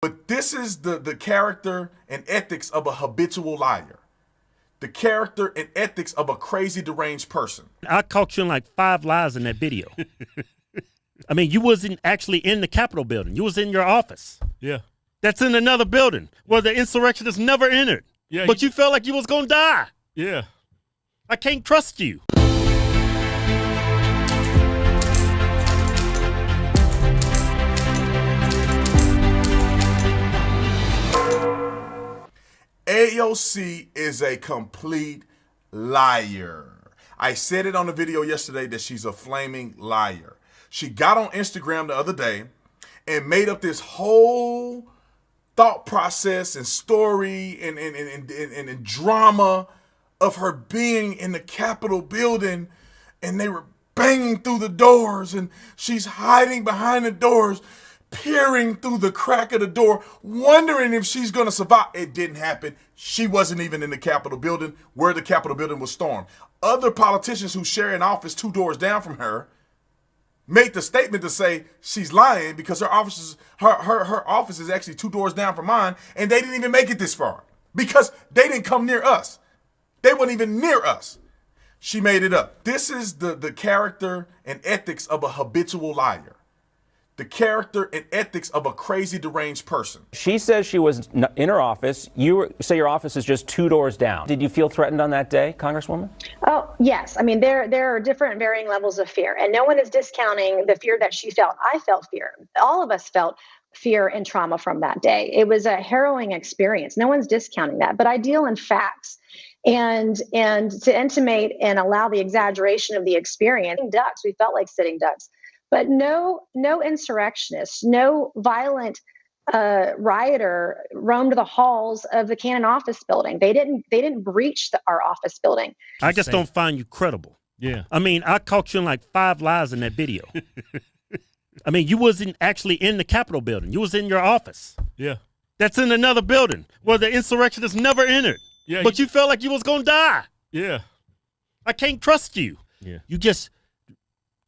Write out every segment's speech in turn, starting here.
But this is the character and ethics of a habitual liar. The character and ethics of a crazy, deranged person. I caught you in like 5 lies in that video. I mean, you wasn't actually in the Capitol building. You was in your office. Yeah. That's in another building where the insurrectionists never entered. Yeah. But you felt like you was going to die. Yeah. I can't trust you. AOC is a complete liar. I said it on the video yesterday that she's a flaming liar. She got on Instagram the other day and made up this whole thought process and story and drama of her being in the Capitol building, and they were banging through the doors and she's hiding behind the doors, peering through the crack of the door, wondering if she's going to survive. It didn't happen. She wasn't even in the Capitol building where the Capitol building was stormed. Other politicians who share an office 2 doors down from her made the statement to say she's lying because her office is actually 2 doors down from mine, and they didn't even make it this far because they didn't come near us. They weren't even near us. She made it up. This is the character and ethics of a habitual liar. The character and ethics of a crazy, deranged person. She says she was in her office. You say your office is just 2 doors down. Did you feel threatened on that day, Congresswoman? Oh, yes. I mean, there are different varying levels of fear, and no one is discounting the fear that she felt. I felt fear. All of us felt fear and trauma from that day. It was a harrowing experience. No one's discounting that, but I deal in facts. And to intimate and allow the exaggeration of the experience, ducks, we felt like sitting ducks. But no insurrectionist, no violent rioter roamed the halls of the Cannon office building. They didn't breach our office building. I just don't find you credible. Yeah. I mean, I caught you in like 5 lies in that video. I mean, you wasn't actually in the Capitol building. You was in your office. Yeah. That's in another building where the insurrectionists never entered. Yeah. But you felt like you was going to die. Yeah. I can't trust you. Yeah. You just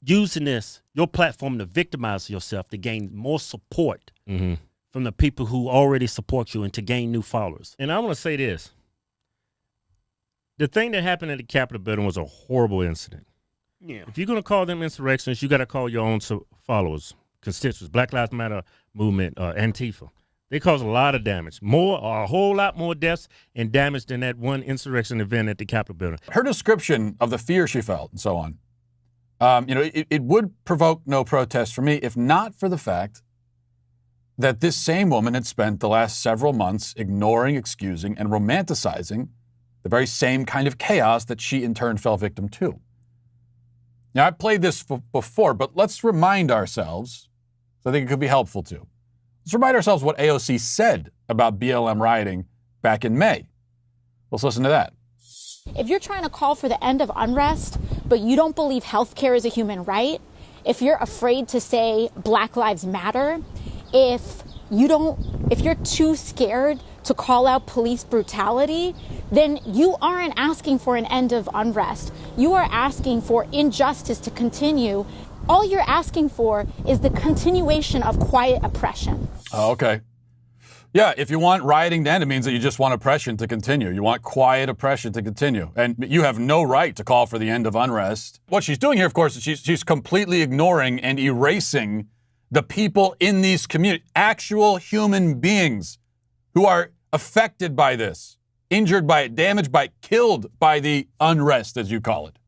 using your platform to victimize yourself to gain more support from the people who already support you and to gain new followers. And I want to say this. The thing that happened at the Capitol building was a horrible incident. Yeah. If you're going to call them insurrectionists, you got to call your own followers, constituents, Black Lives Matter movement, Antifa. They caused a lot of damage, a whole lot more deaths and damage than that one insurrection event at the Capitol building. Her description of the fear she felt and so on, it would provoke no protest for me if not for the fact that this same woman had spent the last several months ignoring, excusing, and romanticizing the very same kind of chaos that she in turn fell victim to. Now, I've played this before, but let's remind ourselves, so I think it could be helpful too. Let's remind ourselves what AOC said about BLM rioting back in May. Let's listen to that. If you're trying to call for the end of unrest, but you don't believe healthcare is a human right, if you're afraid to say Black Lives Matter, if you're too scared to call out police brutality, then you aren't asking for an end of unrest. You are asking for injustice to continue. All you're asking for is the continuation of quiet oppression. Oh, okay. Yeah, if you want rioting to end, it means that you just want oppression to continue. You want quiet oppression to continue. And you have no right to call for the end of unrest. What she's doing here, of course, is she's completely ignoring and erasing the people in these communities, actual human beings who are affected by this, injured by it, damaged by it, killed by the unrest, as you call it.